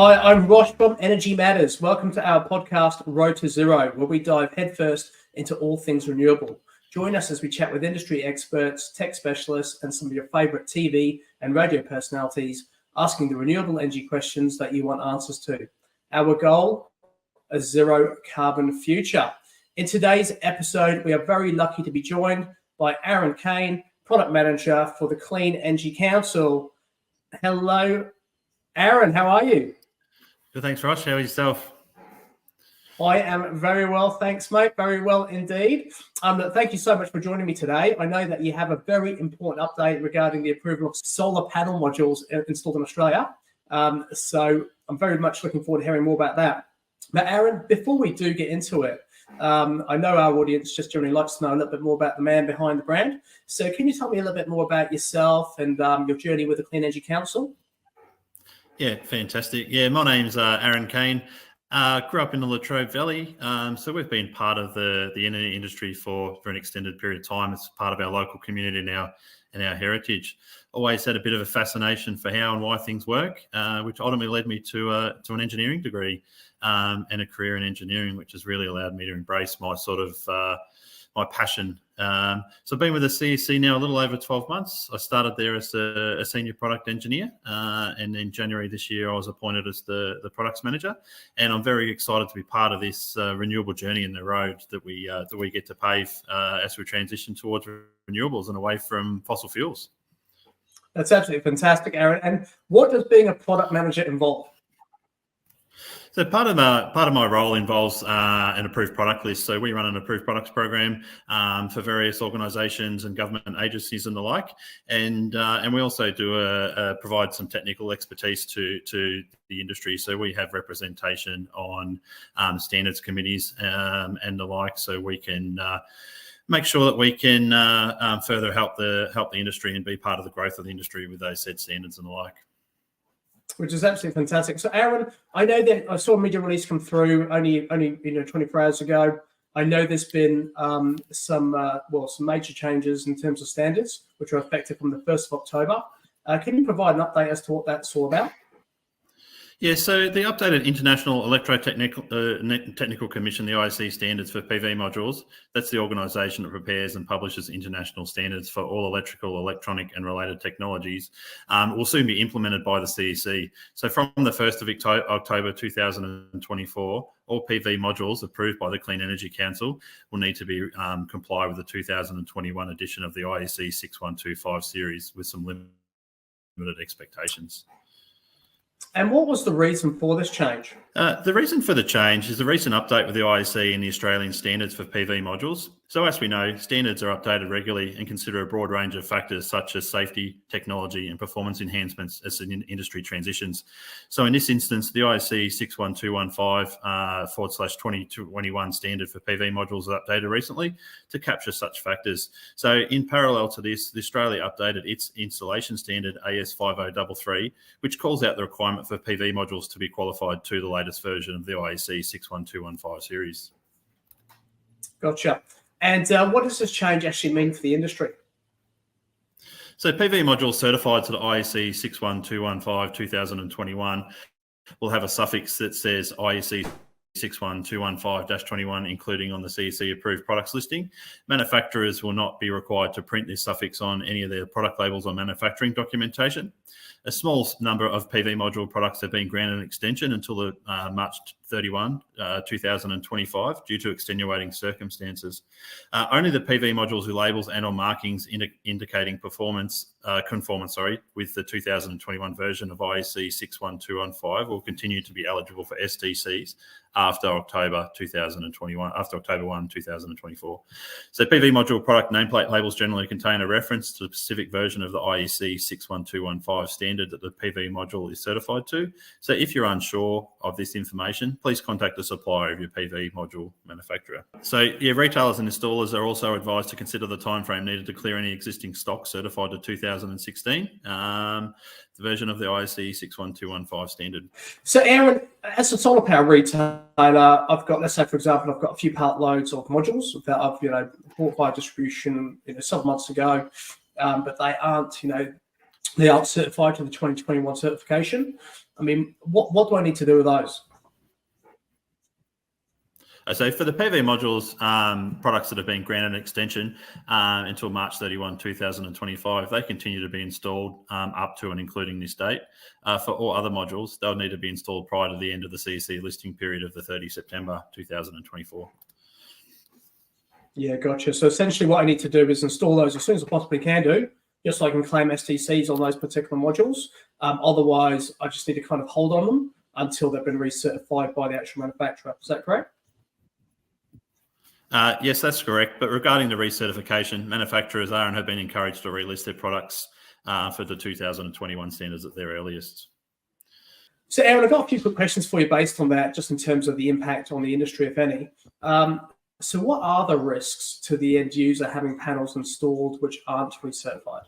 Hi, I'm Rosh from Energy Matters. Welcome to our podcast, Road to Zero, where we dive headfirst into all things renewable. Join us as we chat with industry experts, tech specialists, and some of your favourite TV and radio personalities, asking the renewable energy questions that you want answers to. Our goal, a zero carbon future. In today's episode, we are very lucky to be joined by Aron Cane, Product Manager for the Clean Energy Council. Hello, Aron, how are you? Good, thanks, Rosh. How are yourself? I am very well, thanks, mate. Very well indeed. Thank you so much for joining me today. I know that you have a very important update regarding the approval of solar panel modules installed in Australia. So I'm very much looking forward to hearing more about that. But Aron, before we do get into it, I know our audience just generally likes to know a little bit more about the man behind the brand. So can you tell me a little bit more about yourself and your journey with the Clean Energy Council? Yeah, fantastic. Yeah, my name's Aron Cane. Grew up in the Latrobe Valley, so we've been part of the energy industry for an extended period of time. It's part of our local community now and our heritage. Always had a bit of a fascination for how and why things work, which ultimately led me to an engineering degree and a career in engineering, which has really allowed me to embrace my sort of my passion. So I've been with the CEC now a little over 12 months. I started there as a senior product engineer, and in January this year I was appointed as the products manager. And I'm very excited to be part of this renewable journey in the road that we get to pave as we transition towards renewables and away from fossil fuels. That's absolutely fantastic, Aron. And what does being a product manager involve? So part of my role involves an approved product list. So we run an approved products program for various organisations and government agencies and the like, and we also do provide some technical expertise to the industry. So we have representation on standards committees and the like, so we can make sure that we can further help the industry and be part of the growth of the industry with those said standards and the like. Which is absolutely fantastic. So, Aron, I know that I saw a media release come through only 24 hours ago. I know there's been some major changes in terms of standards, which are effective from the 1st of October. Can you provide an update as to what that's all about? Yeah, so the updated International Electrotechnical Commission, the IEC standards for PV modules, that's the organisation that prepares and publishes international standards for all electrical, electronic and related technologies, will soon be implemented by the CEC. So from the 1st of October 2024, all PV modules approved by the Clean Energy Council will need to be comply with the 2021 edition of the IEC 6125 series with some limited expectations. And what was the reason for this change? The reason for the change is the recent update with the IEC and the Australian standards for PV modules. So as we know, standards are updated regularly and consider a broad range of factors such as safety, technology and performance enhancements as the industry transitions. So in this instance, the IEC 61215/2021 standard for PV modules was updated recently to capture such factors. So in parallel to this, Australia updated its installation standard AS 5033, which calls out the requirement for PV modules to be qualified to the latest version of the IEC 61215 series. Gotcha. And what does this change actually mean for the industry? So PV modules certified to the IEC 61215/2021 will have a suffix that says IEC 61215-21, including on the CEC approved products listing. Manufacturers will not be required to print this suffix on any of their product labels or manufacturing documentation. A small number of PV module products have been granted an extension until March 31, 2025 due to extenuating circumstances. Only the PV modules whose labels and or markings indicating conformance with the 2021 version of IEC 61215 will continue to be eligible for STCs after October 1, 2024. So PV module product nameplate labels generally contain a reference to the specific version of the IEC 61215 standard that the PV module is certified to. So if you're unsure of this information, please contact the supplier of your PV module manufacturer. So yeah, retailers and installers are also advised to consider the timeframe needed to clear any existing stock certified to 2016, the version of the IEC 61215 standard. So Aron, as a solar power retailer, I've got, let's say for example, I've got a few pallet loads of modules that I've bought by distribution several months ago, but they aren't certified to the 2021 certification. I mean, what do I need to do with those? So for the PV modules, products that have been granted an extension until March 31, 2025, they continue to be installed up to and including this date. For all other modules, they'll need to be installed prior to the end of the CEC listing period of the 30 September 2024. Yeah, gotcha. So essentially what I need to do is install those as soon as I possibly can do, just so I can claim STCs on those particular modules. Otherwise, I just need to kind of hold on them until they've been recertified by the actual manufacturer. Is that correct? Yes, that's correct. But regarding the recertification, manufacturers are and have been encouraged to relist their products for the 2021 standards at their earliest. So, Aaron, I've got a few quick questions for you based on that, just in terms of the impact on the industry, if any. So what are the risks to the end user having panels installed which aren't recertified?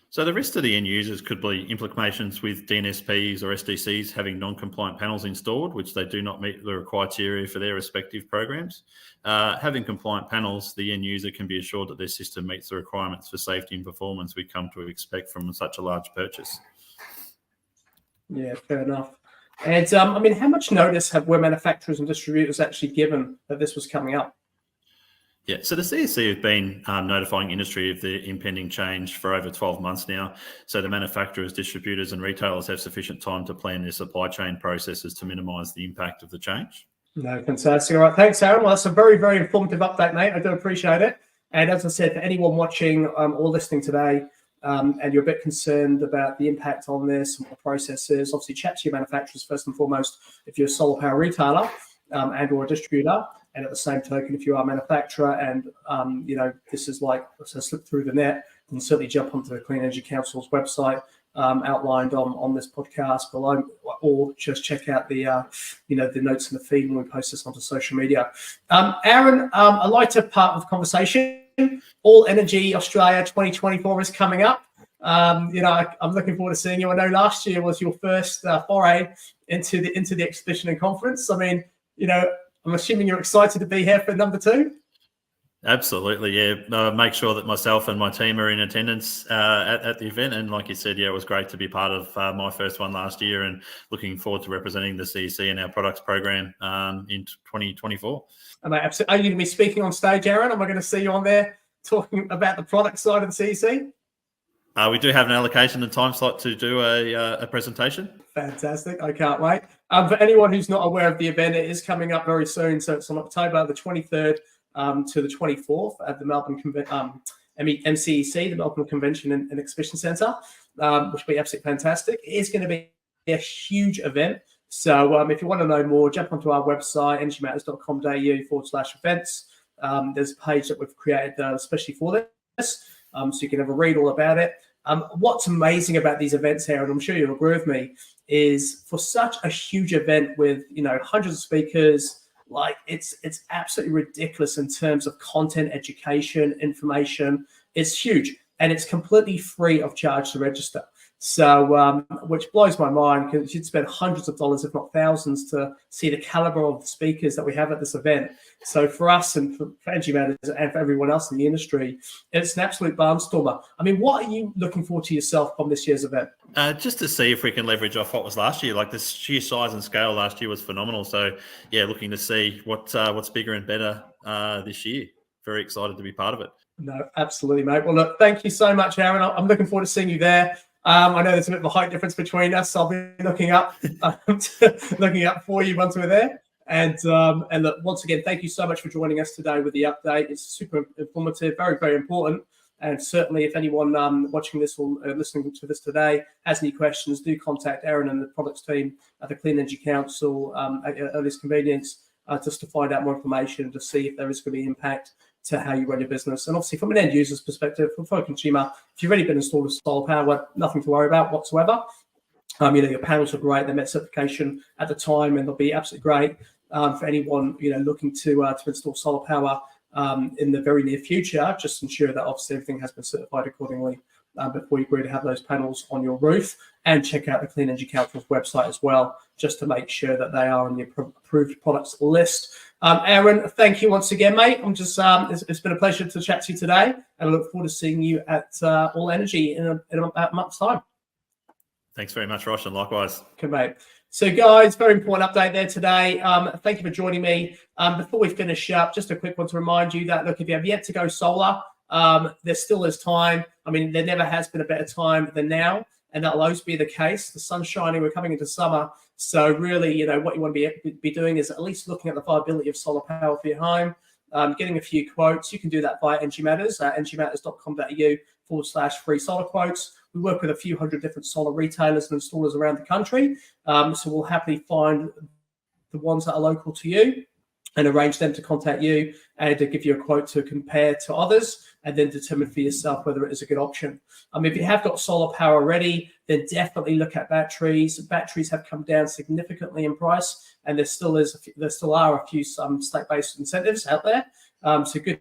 So the risk to the end users could be implications with DNSPs or SDCs having non-compliant panels installed, which they do not meet the criteria for their respective programs. Having compliant panels, the end user can be assured that their system meets the requirements for safety and performance we come to expect from such a large purchase. Yeah, fair enough. And I mean, how much notice were manufacturers and distributors actually given that this was coming up? Yeah, so the CEC have been notifying industry of the impending change for over 12 months now. So the manufacturers, distributors and retailers have sufficient time to plan their supply chain processes to minimise the impact of the change. No, fantastic. All right, thanks, Aaron. Well, that's a very, very informative update, mate. I do appreciate it. And as I said, for anyone watching or listening today, and you're a bit concerned about the impact on this and what the process is, obviously chat to your manufacturers first and foremost if you're a solar power retailer and or a distributor. And at the same token, if you are a manufacturer and, this is like a slip through the net, then certainly jump onto the Clean Energy Council's website outlined on this podcast below, or just check out the notes in the feed when we post this onto social media. Aaron, a lighter part of the conversation. All Energy Australia 2024 is coming up. I'm looking forward to seeing you. I know last year was your first foray into the exhibition and conference. I mean, I'm assuming you're excited to be here for number 2. Absolutely, yeah. Make sure that myself and my team are in attendance at the event. And like you said, yeah, it was great to be part of my first one last year and looking forward to representing the CEC and our products program in 2024. Are you going to be speaking on stage, Aaron? Am I going to see you on there talking about the product side of the CEC? We do have an allocation and time slot to do a presentation. Fantastic. I can't wait. For anyone who's not aware of the event, it is coming up very soon. So it's on October the 23rd to the 24th at the Melbourne MCEC, the Melbourne Convention and Exhibition Centre, which will be absolutely fantastic. It is going to be a huge event. So if you want to know more, jump onto our website, energymatters.com.au/events. There's a page that we've created especially for this, so you can have a read all about it. What's amazing about these events here, and I'm sure you'll agree with me, is for such a huge event with hundreds of speakers, like it's absolutely ridiculous in terms of content, education, information. It's huge, and it's completely free of charge to register. So, which blows my mind, because you'd spend hundreds of dollars, if not thousands, to see the caliber of the speakers that we have at this event. So for us and for Energy Matters and for everyone else in the industry, it's an absolute barnstormer. I mean, what are you looking forward to yourself from this year's event? Just to see if we can leverage off what was last year. Like the sheer size and scale last year was phenomenal. So yeah, looking to see what's bigger and better this year. Very excited to be part of it. No, absolutely, mate. Well, look, thank you so much, Aaron. I'm looking forward to seeing you there. I know there's a bit of a height difference between us. I'll be looking up for you once we're there. And look, once again, thank you so much for joining us today with the update. It's super informative, very, very important. And certainly if anyone watching this or listening to this today has any questions, do contact Aaron and the products team at the Clean Energy Council at your earliest convenience just to find out more information, to see if there is going to be impact to how you run your business. And obviously from an end user's perspective, for a consumer, if you've already been installed with solar power, nothing to worry about whatsoever. Your panels are great. They met certification at the time, and they'll be absolutely great for anyone looking to install solar power in the very near future. Just ensure that obviously everything has been certified accordingly before you agree to have those panels on your roof, and check out the Clean Energy Council's website as well, just to make sure that they are on the approved products list. Aaron, thank you once again, mate. It's been a pleasure to chat to you today, and I look forward to seeing you at All Energy in about a month's time. Thanks very much, Rosh, and likewise. Okay, mate. So, guys, very important update there today. Thank you for joining me. Before we finish up, just a quick one to remind you that, look, if you have yet to go solar, there still is time. I mean, there never has been a better time than now, and that'll always be the case. The sun's shining. We're coming into summer. So really, what you want to be doing is at least looking at the viability of solar power for your home, getting a few quotes. You can do that via NG Matters at ngmatters.com.au/free solar quotes. We work with a few hundred different solar retailers and installers around the country. So we'll happily find the ones that are local to you and arrange them to contact you and to give you a quote to compare to others and then determine for yourself whether it is a good option. If you have got solar power already, then definitely look at batteries. Batteries have come down significantly in price, and there still are a few state-based incentives out there. So good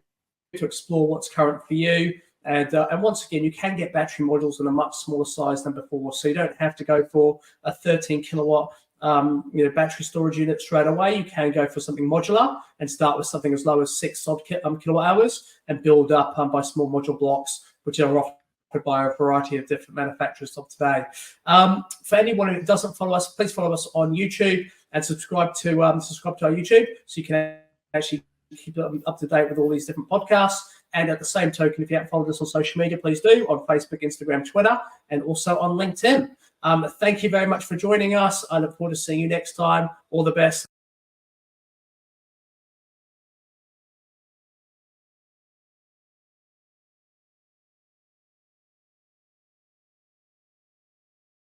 to explore what's current for you. And once again, you can get battery modules in a much smaller size than before, so you don't have to go for a 13 kilowatt battery storage unit straight away. You can go for something modular and start with something as low as 6 kilowatt hours and build up by small module blocks, which are offered by a variety of different manufacturers of today. For anyone who doesn't follow us, please follow us on YouTube and subscribe to our YouTube so you can actually keep up to date with all these different podcasts. And at the same token, if you haven't followed us on social media, please do on Facebook, Instagram, Twitter, and also on LinkedIn. Thank you very much for joining us. I look forward to seeing you next time. All the best.